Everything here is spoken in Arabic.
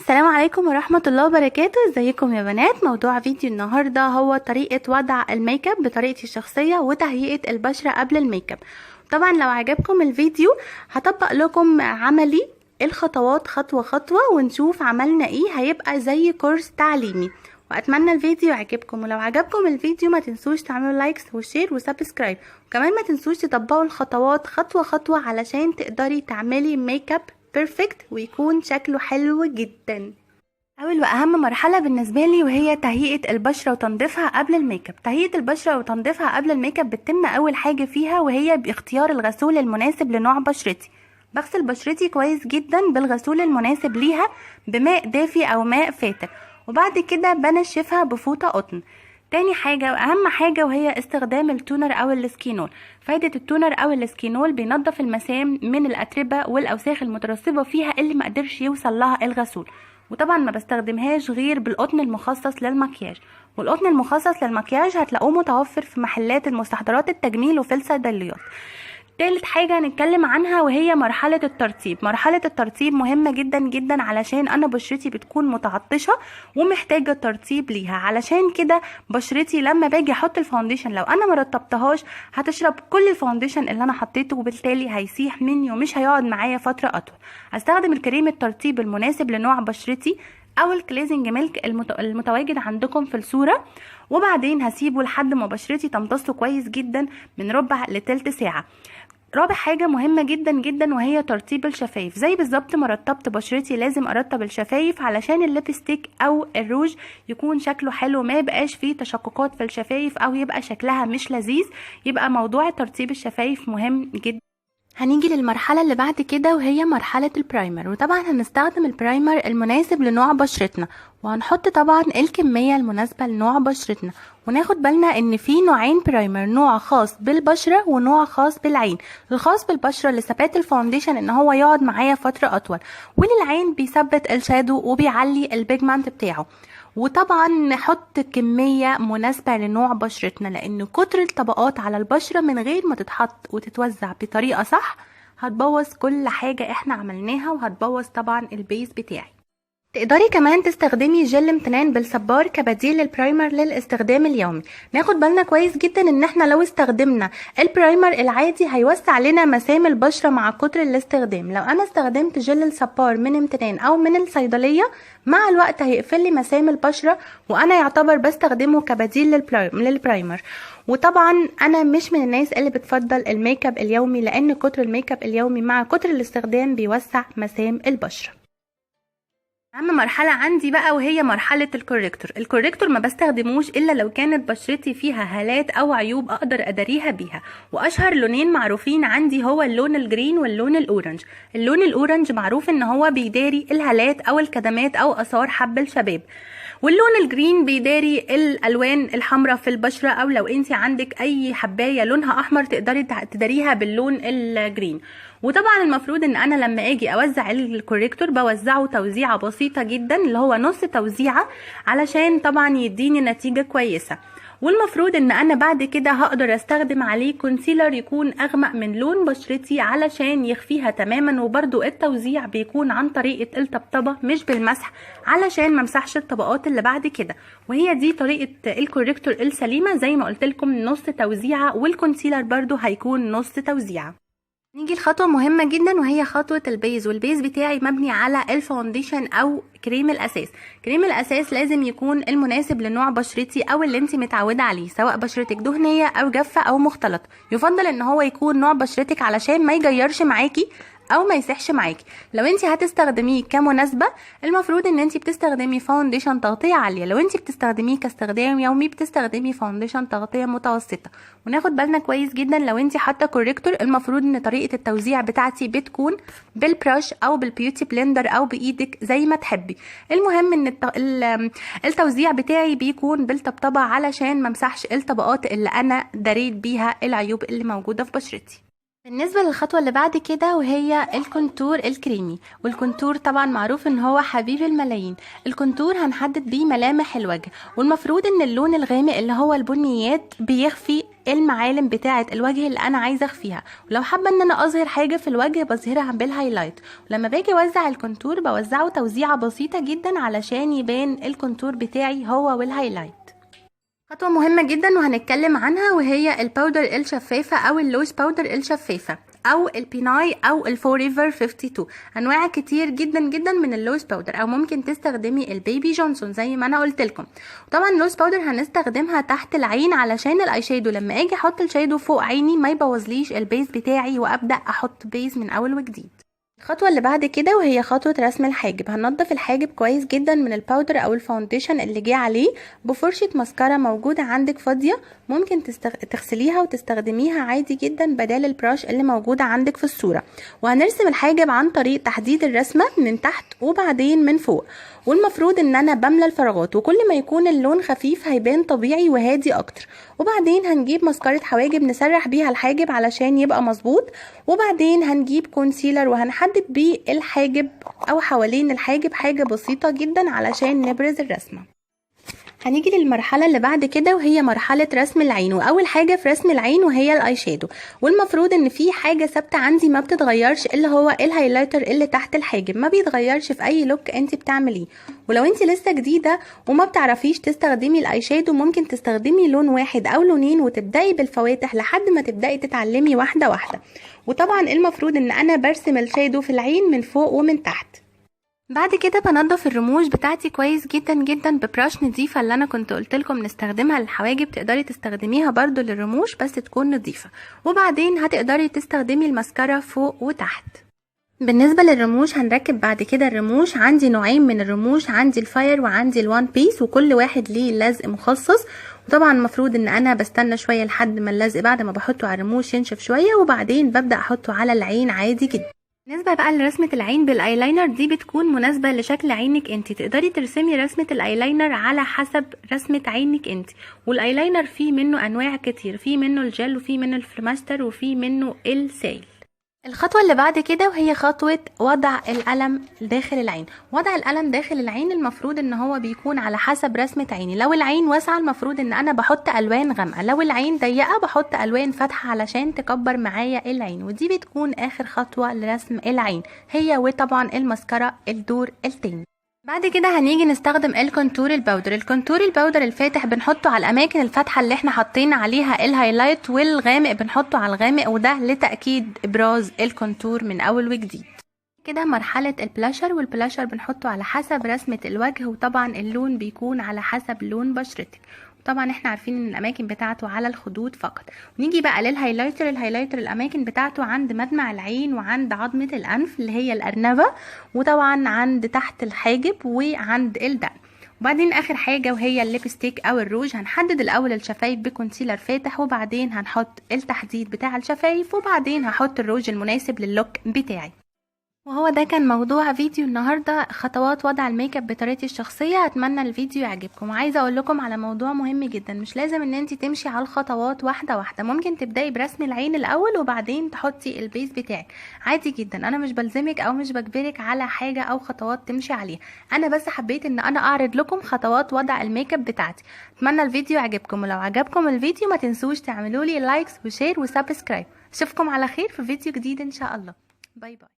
السلام عليكم ورحمة الله وبركاته. ازيكم يا بنات؟ موضوع فيديو النهاردة هو طريقة وضع الميك اب بطريقتي الشخصية وتهيئة البشرة قبل الميك اب. طبعا لو عجبكم الفيديو هطبق لكم عملي الخطوات خطوة خطوة ونشوف عملنا ايه، هيبقى زي كورس تعليمي. واتمنى الفيديو يعجبكم، ولو عجبكم الفيديو ما تنسوش تعملوا لايكس وشير وسبسكرايب، وكمان ما تنسوش تطبقوا الخطوات خطوة خطوة علشان تقدري تعملي ميك اب بيرفكت ويكون شكله حلو جدا. اول واهم مرحله بالنسبه لي وهي تهيئه البشره وتنظيفها قبل الميك اب. تهيئه البشره وتنظيفها قبل الميك اب بتتم اول حاجه فيها وهي باختيار الغسول المناسب لنوع بشرتي. بغسل بشرتي كويس جدا بالغسول المناسب ليها بماء دافي او ماء فاتر، وبعد كده بنشفها بفوطه قطن. تاني حاجة واهم حاجة وهي استخدام التونر او السكينول. فايدة التونر او السكينول بينظف المسام من الاتربة والاوساخ المترسبة فيها اللي مقدرش يوصل لها الغسول. وطبعا ما بستخدمهاش غير بالقطن المخصص للمكياج، والقطن المخصص للمكياج هتلاقوه متوفر في محلات المستحضرات التجميل وفي الصيدليات. تالت حاجة هنتكلم عنها وهي مرحلة الترطيب. مرحلة الترطيب مهمة جدا جدا علشان انا بشرتي بتكون متعطشة ومحتاجة ترطيب ليها، علشان كده بشرتي لما باجي احط الفاونديشن لو انا مرطبتهاش هتشرب كل الفاونديشن اللي انا حطيته، وبالتالي هيسيح مني ومش هيقعد معايا فترة اطول. هستخدم الكريم الترطيب المناسب لنوع بشرتي او الكليزنج ميلك المتواجد عندكم في الصورة، وبعدين هسيبه لحد ما بشرتي تمتصه كويس جدا من ربع لتلت ساعة. رابع حاجة مهمة جدا جدا وهي ترطيب الشفايف. زي بالظبط ما رطبت بشرتي لازم ارطب الشفايف علشان الليبستيك او الروج يكون شكله حلو، ما يبقاش فيه تشققات في الشفايف او يبقى شكلها مش لذيذ. يبقى موضوع ترطيب الشفايف مهم جدا. هنيجي للمرحلة اللي بعد كده وهي مرحلة البرايمر، وطبعا هنستخدم البرايمر المناسب لنوع بشرتنا، وهنحط طبعا الكمية المناسبة لنوع بشرتنا. وناخد بالنا ان في نوعين برايمر، نوع خاص بالبشرة ونوع خاص بالعين. الخاص بالبشرة لثبات الفاونديشن ان هو يقعد معايا فترة اطول، وللعين بيثبت الشادو وبيعلي البيجمنت بتاعه. وطبعا نحط كمية مناسبة لنوع بشرتنا، لان كتر الطبقات على البشرة من غير ما تتحط وتتوزع بطريقة صح هتبوظ كل حاجة احنا عملناها، وهتبوظ طبعا البيز بتاعي. تقدري كمان تستخدمي جل امتنان بالصبار كبديل للبرايمر للاستخدام اليومي. ناخد بالنا كويس جدا ان احنا لو استخدمنا البرايمر العادي هيوسع لنا مسام البشرة مع كتر الاستخدام. لو انا استخدمت جل الصبار من امتنان او من الصيدلية مع الوقت هيقفل لي مسام البشرة، وانا يعتبر بستخدمه كبديل للبرايمر. وطبعا انا مش من الناس اللي بتفضل الميك اب اليومي، لان كتر الميك اب اليومي مع كتر الاستخدام بيوسع مسام البشرة. اهم مرحله عندي بقى وهي مرحله الكوريكتور. الكوريكتور ما بستخدموش الا لو كانت بشرتي فيها هالات او عيوب اقدر اداريها بيها، واشهر لونين معروفين عندي هو اللون الجرين واللون الاورنج. اللون الاورنج معروف ان هو بيداري الهالات او الكدمات او اثار حب الشباب، واللون الجرين بيداري الالوان الحمراء في البشره، او لو انت عندك اي حبايه لونها احمر تقدري تداريها باللون الجرين. وطبعا المفروض ان انا لما اجي اوزع الكوريكتور بوزعه توزيعه بسيطه جدا اللي هو نص توزيعه علشان طبعا يديني نتيجه كويسه. والمفروض ان انا بعد كده هقدر استخدم عليه كونسيلر يكون اغمق من لون بشرتي علشان يخفيها تماما، وبرده التوزيع بيكون عن طريقة الطبطبة مش بالمسح علشان ممسحش الطبقات اللي بعد كده. وهي دي طريقة الكوريكتور السليمة، زي ما قلت لكم نص توزيعة، والكونسيلر برده هيكون نص توزيعة. نيجي لخطوة مهمة جدا وهي خطوة البيز، والبيز بتاعي مبني على الفاونديشن او كريم الاساس. كريم الاساس لازم يكون المناسب لنوع بشرتي او اللي انت متعودة عليه، سواء بشرتك دهنية او جافة او مختلط. يفضل ان هو يكون نوع بشرتك علشان ما يجيرش معاكي او ما يسحش معاكي. لو انت هتستخدميه كمناسبة المفروض ان انت بتستخدمي فاونديشن تغطية عالية، لو انت بتستخدميه كاستخدام يومي بتستخدمي فاونديشن تغطية متوسطة. وناخد بالنا كويس جدا لو انت حاطه كوريكتور المفروض ان طريقة التوزيع بتاعتي بتكون بالبراش او بالبيوتي بلندر او بايدك زي ما تحبي. المهم ان التوزيع بتاعي بيكون بالطبطبة علشان ممسحش الطبقات اللي انا داريت بيها العيوب اللي موجودة في بشرتي. بالنسبة للخطوة اللي بعد كده وهي الكونتور الكريمي، والكونتور طبعا معروف ان هو حبيب الملايين. الكونتور هنحدد بيه ملامح الوجه، والمفروض ان اللون الغامق اللي هو البنيات بيخفي المعالم بتاعة الوجه اللي انا عايزة اخفيها، ولو حابة ان انا اظهر حاجة في الوجه بظهرها بالهايلايت. ولما باجي اوزع الكونتور بوزعه توزيعة بسيطة جدا علشان يبان الكونتور بتاعي هو والهايلايت. خطوة مهمة جدا وهنتكلم عنها وهي الباودر الشفافة او اللوز باودر الشفافة او البيناي او الفوريفر 52. انواع كتير جدا جدا من اللوز باودر، او ممكن تستخدمي البيبي جونسون زي ما انا قلت لكم. طبعا اللوز باودر هنستخدمها تحت العين علشان الاي شادو لما اجي احط الشادو فوق عيني ما يبوظليش البيز بتاعي وابدا احط بيز من اول وجديد. الخطوة اللي بعد كده وهي خطوة رسم الحاجب، هننضف الحاجب كويس جدا من الباودر او الفاونديشن اللي جه عليه بفرشة ماسكارا موجودة عندك فاضية. ممكن تغسليها وتستخدميها عادي جدا بدل البراش اللي موجودة عندك في الصورة. وهنرسم الحاجب عن طريق تحديد الرسمة من تحت وبعدين من فوق، والمفروض ان انا بملى الفراغات، وكل ما يكون اللون خفيف هيبان طبيعي وهادي اكتر. وبعدين هنجيب مسكرة حواجب نسرح بيها الحاجب علشان يبقى مظبوط، وبعدين هنجيب كونسيلر وهنحدد بيه الحاجب او حوالين الحاجب حاجة بسيطة جدا علشان نبرز الرسمة. هنيجي للمرحلة اللي بعد كده وهي مرحلة رسم العين، واول حاجة في رسم العين وهي الاي شادو. والمفروض ان في حاجة ثابتة عندي ما بتتغيرش اللي هو الهايلايتر اللي تحت الحاجب، ما بيتغيرش في اي لوك انت بتعمليه. ولو انت لسه جديدة وما بتعرفيش تستخدمي الاي شادو ممكن تستخدمي لون واحد او لونين وتبدأي بالفواتح لحد ما تبدأي تتعلمي واحدة واحدة. وطبعا المفروض ان انا برسم الشادو في العين من فوق ومن تحت. بعد كده بنضف الرموش بتاعتي كويس جدا جدا ببراش نظيفه اللي انا كنت قلت لكم نستخدمها للحواجب، تقدري تستخدميها برضو للرموش بس تكون نظيفه. وبعدين هتقدري تستخدمي الماسكارا فوق وتحت. بالنسبه للرموش هنركب بعد كده الرموش. عندي نوعين من الرموش، عندي الفاير وعندي الوان بيس، وكل واحد ليه لزق مخصص. وطبعا المفروض ان انا بستنى شويه لحد ما اللزق بعد ما بحطه على الرموش ينشف شويه، وبعدين ببدا احطه على العين عادي جدا. بالنسبه بقى لرسمه العين بالايلاينر، دي بتكون مناسبه لشكل عينك انت، تقدري ترسمي رسمه الايلاينر على حسب رسمه عينك انت. والايلاينر فيه منه انواع كتير، فيه منه الجل وفيه منه الفلوماستر وفيه منه السائل. الخطوة اللي بعد كده وهي خطوة وضع القلم داخل العين. وضع القلم داخل العين المفروض ان هو بيكون على حسب رسمة عيني. لو العين واسعة المفروض ان انا بحط الوان غامقة، لو العين ضيقة بحط الوان فاتحة علشان تكبر معايا العين. ودي بتكون اخر خطوة لرسم العين، هي وطبعا المسكرة الدور التاني. بعد كده هنيجي نستخدم الكونتور الباودر. الكونتور الباودر الفاتح بنحطه على الاماكن الفاتحه اللي احنا حاطين عليها الهايلايت، والغامق بنحطه على الغامق، وده لتاكيد ابراز الكونتور من اول وجديد. كده مرحله البلاشر، والبلاشر بنحطه على حسب رسمه الوجه، وطبعا اللون بيكون على حسب لون بشرتك. طبعا احنا عارفين ان الاماكن بتاعته على الخدود فقط. ونيجي بقى للهايلايتر. الهايلايتر الاماكن بتاعته عند مدمع العين وعند عظمة الانف اللي هي الارنبة، وطبعا عند تحت الحاجب وعند الدقن. وبعدين اخر حاجة وهي الليبستيك او الروج. هنحدد الاول الشفايف بكونسيلر فاتح، وبعدين هنحط التحديد بتاع الشفايف، وبعدين هحط الروج المناسب للوك بتاعي. وهو ده كان موضوع فيديو النهاردة، خطوات وضع الميك اب بطريقتي الشخصية. اتمنى الفيديو يعجبكم. وعايزة اقول لكم على موضوع مهم جدا، مش لازم ان انت تمشي على الخطوات واحدة واحدة. ممكن تبدأي برسم العين الاول وبعدين تحطي البيز بتاعك عادي جدا. انا مش بلزمك او مش بجبرك على حاجة او خطوات تمشي عليها، انا بس حبيت ان انا اعرض لكم خطوات وضع الميك اب بتاعتي. اتمنى الفيديو يعجبكم، ولو عجبكم الفيديو ما تنسوش تعملوا لي لايكس وشير وسبسكرايب. اشوفكم على خير في فيديو جديد ان شاء الله. باي باي.